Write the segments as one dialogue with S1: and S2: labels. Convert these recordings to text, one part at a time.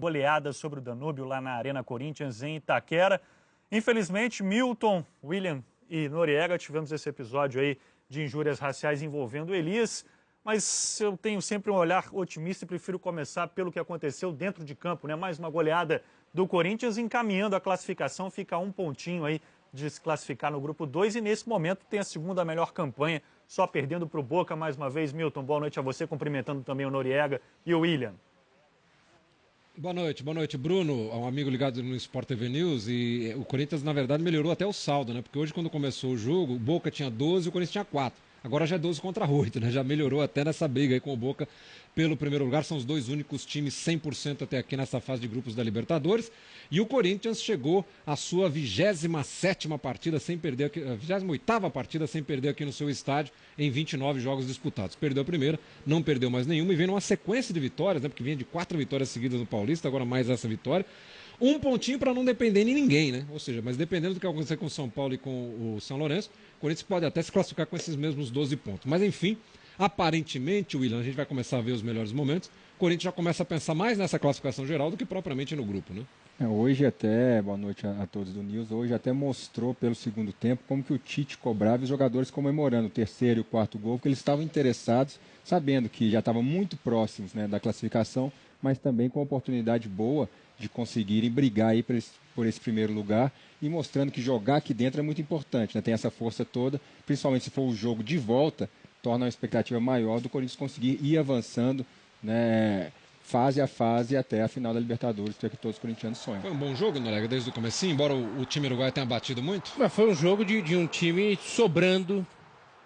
S1: Goleada sobre o Danúbio lá na Arena Corinthians em Itaquera. Infelizmente, Milton, William e Noriega tivemos esse episódio aí de injúrias raciais envolvendo Elias, mas eu tenho sempre um olhar otimista e prefiro começar pelo que aconteceu dentro de campo, né? Mais uma goleada do Corinthians encaminhando a classificação, fica um pontinho aí de se classificar no grupo 2 e nesse momento tem a segunda melhor campanha, só perdendo para o Boca mais uma vez. Milton, boa noite a você, cumprimentando também o Noriega e o William.
S2: Boa noite, Bruno, um amigo ligado no Sport TV News, e o Corinthians, na verdade, melhorou até o saldo, né? Porque hoje, quando começou o jogo, o Boca tinha 12 e o Corinthians tinha 4. Agora já é 12 contra 8, né? Já melhorou até nessa briga aí com o Boca pelo primeiro lugar. São os dois únicos times 100% até aqui nessa fase de grupos da Libertadores. E o Corinthians chegou à sua 27ª partida sem perder, a 28ª partida sem perder aqui no seu estádio em 29 jogos disputados. Perdeu a primeira, não perdeu mais nenhuma e vem numa sequência de vitórias, né? Porque vinha de 4 vitórias seguidas no Paulista, agora mais essa vitória. Um pontinho para não depender de ninguém, né? Ou seja, mas dependendo do que acontecer com o São Paulo e com o São Lourenço, o Corinthians pode até se classificar com esses mesmos 12 pontos. Mas enfim, aparentemente, William, a gente vai começar a ver os melhores momentos. O Corinthians já começa a pensar mais nessa classificação geral do que propriamente no grupo, né?
S3: Hoje até, boa noite a todos do News, hoje até mostrou pelo segundo tempo como que o Tite cobrava os jogadores comemorando o terceiro e o quarto gol, porque eles estavam interessados, sabendo que já estavam muito próximos, né, da classificação, mas também com a oportunidade boa de conseguirem brigar aí por esse primeiro lugar e mostrando que jogar aqui dentro é muito importante, né? Tem essa força toda, principalmente se for o jogo de volta, torna uma expectativa maior do Corinthians conseguir ir avançando, né, fase a fase até a final da Libertadores, que é que todos os corintianos sonham.
S2: Foi um bom jogo, Noriega, desde o comecinho, embora o time uruguaio tenha batido muito?
S4: Foi um jogo de um time sobrando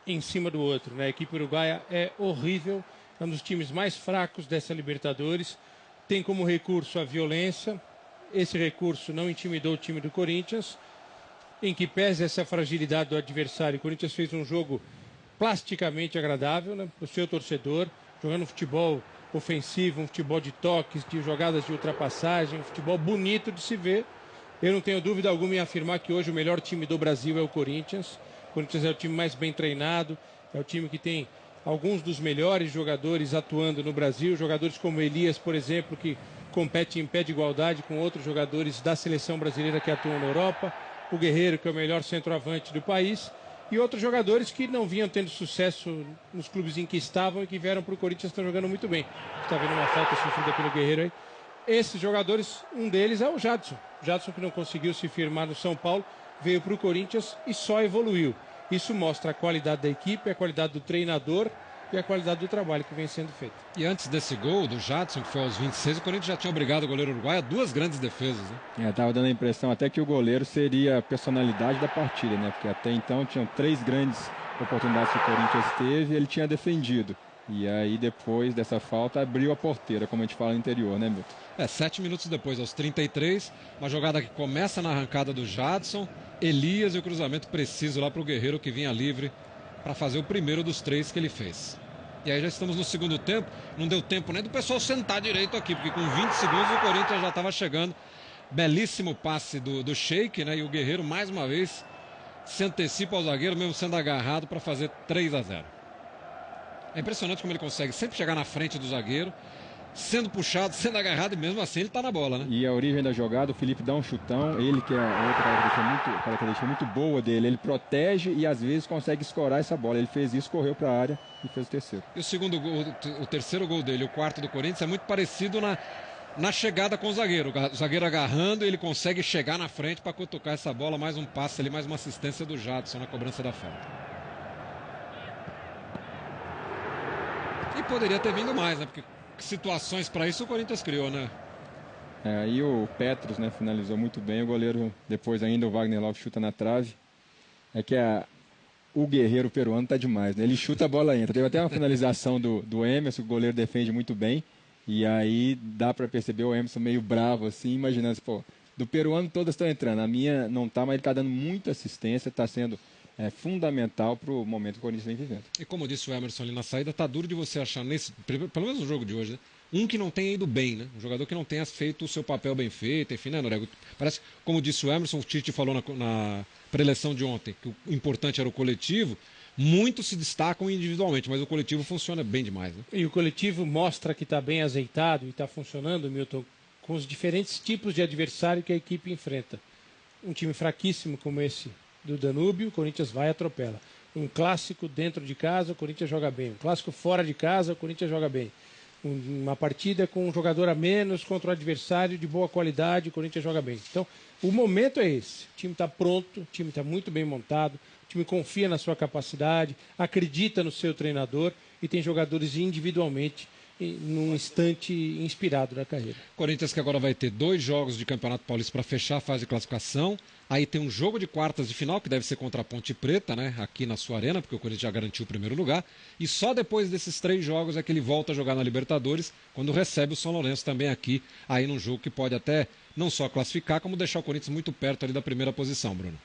S4: em cima do outro, né? A equipe uruguaia é horrível, é um dos times mais fracos dessa Libertadores, tem como recurso a violência. Esse recurso não intimidou o time do Corinthians, em que pese essa fragilidade do adversário. O Corinthians fez um jogo plasticamente agradável, né, para o seu torcedor, jogando futebol ofensivo, um futebol de toques, de jogadas de ultrapassagem, um futebol bonito de se ver. Eu não tenho dúvida alguma em afirmar que hoje o melhor time do Brasil é o Corinthians. O Corinthians é o time mais bem treinado, é o time que tem alguns dos melhores jogadores atuando no Brasil, jogadores como Elias, por exemplo, que compete em pé de igualdade com outros jogadores da seleção brasileira que atuam na Europa, o Guerreiro, que é o melhor centroavante do país, e outros jogadores que não vinham tendo sucesso nos clubes em que estavam e que vieram para o Corinthians, estão jogando muito bem. Está vendo uma falta sofrida pelo Guerreiro aí. Esses jogadores, um deles é o Jadson. Jadson, que não conseguiu se firmar no São Paulo, veio para o Corinthians e só evoluiu. Isso mostra a qualidade da equipe, a qualidade do treinador e a qualidade do trabalho que vem sendo feito.
S2: E antes desse gol do Jadson, que foi aos 26, o Corinthians já tinha obrigado o goleiro uruguaio a 2 grandes defesas, né?
S3: Estava dando a impressão até que o goleiro seria a personalidade da partida, né? Porque até então tinham 3 grandes oportunidades que o Corinthians teve e ele tinha defendido. E aí depois dessa falta abriu a porteira, como a gente fala no interior, né, Milton?
S2: 7 minutos depois, aos 33, uma jogada que começa na arrancada do Jadson, Elias e o cruzamento preciso lá para o Guerreiro, que vinha livre para fazer o primeiro dos 3 que ele fez. E aí já estamos no segundo tempo, não deu tempo nem do pessoal sentar direito aqui, porque com 20 segundos o Corinthians já estava chegando. Belíssimo passe do Sheik, né? E o Guerreiro mais uma vez se antecipa ao zagueiro, mesmo sendo agarrado, para fazer 3-0. É impressionante como ele consegue sempre chegar na frente do zagueiro, sendo puxado, sendo agarrado, e mesmo assim ele está na bola, né?
S3: E a origem da jogada, o Felipe dá um chutão, ele que é outra característica muito boa dele, ele protege e às vezes consegue escorar essa bola. Ele fez isso, correu para a área e fez o terceiro.
S2: E o segundo gol, o terceiro gol dele, o quarto do Corinthians, é muito parecido na chegada com o zagueiro. O zagueiro agarrando, ele consegue chegar na frente para cutucar essa bola, mais um passe ali, mais uma assistência do Jadson na cobrança da falta. E poderia ter vindo mais, né? Porque situações para isso o Corinthians criou, né?
S3: E o Petros, né, finalizou muito bem. O goleiro, depois ainda o Wagner Love chuta na trave. É que o Guerreiro peruano tá demais, né? Ele chuta, a bola entra. Teve até uma finalização do Emerson, o goleiro defende muito bem. E aí dá para perceber o Emerson meio bravo assim, imaginando assim, pô, do peruano todas estão entrando. A minha não tá, mas ele tá dando muita assistência, tá sendo fundamental para o momento que o Corinthians vem vivendo.
S2: E como disse o Emerson ali na saída, tá duro de você achar, pelo menos no jogo de hoje, né? Um que não tenha ido bem, né? Um jogador que não tenha feito o seu papel bem feito, enfim, né, Norego? Parece, como disse o Emerson, o Tite falou na preleção de ontem, que o importante era o coletivo. Muitos se destacam individualmente, mas o coletivo funciona bem demais, né?
S4: E o coletivo mostra que está bem azeitado e está funcionando, Milton, com os diferentes tipos de adversário que a equipe enfrenta. Um time fraquíssimo como esse do Danúbio, o Corinthians vai e atropela. Um clássico dentro de casa, o Corinthians joga bem. Um clássico fora de casa, o Corinthians joga bem. Uma partida com um jogador a menos contra o adversário de boa qualidade, o Corinthians joga bem. Então, o momento é esse. O time está pronto, o time está muito bem montado, o time confia na sua capacidade, acredita no seu treinador e tem jogadores individualmente num instante inspirado da carreira.
S2: Corinthians que agora vai ter 2 jogos de Campeonato Paulista para fechar a fase de classificação. Aí tem um jogo de quartas de final, que deve ser contra a Ponte Preta, né? Aqui na sua arena, porque o Corinthians já garantiu o primeiro lugar. E só depois desses 3 jogos é que ele volta a jogar na Libertadores, quando recebe o São Lourenço também aqui, aí num jogo que pode até não só classificar, como deixar o Corinthians muito perto ali da primeira posição, Bruno.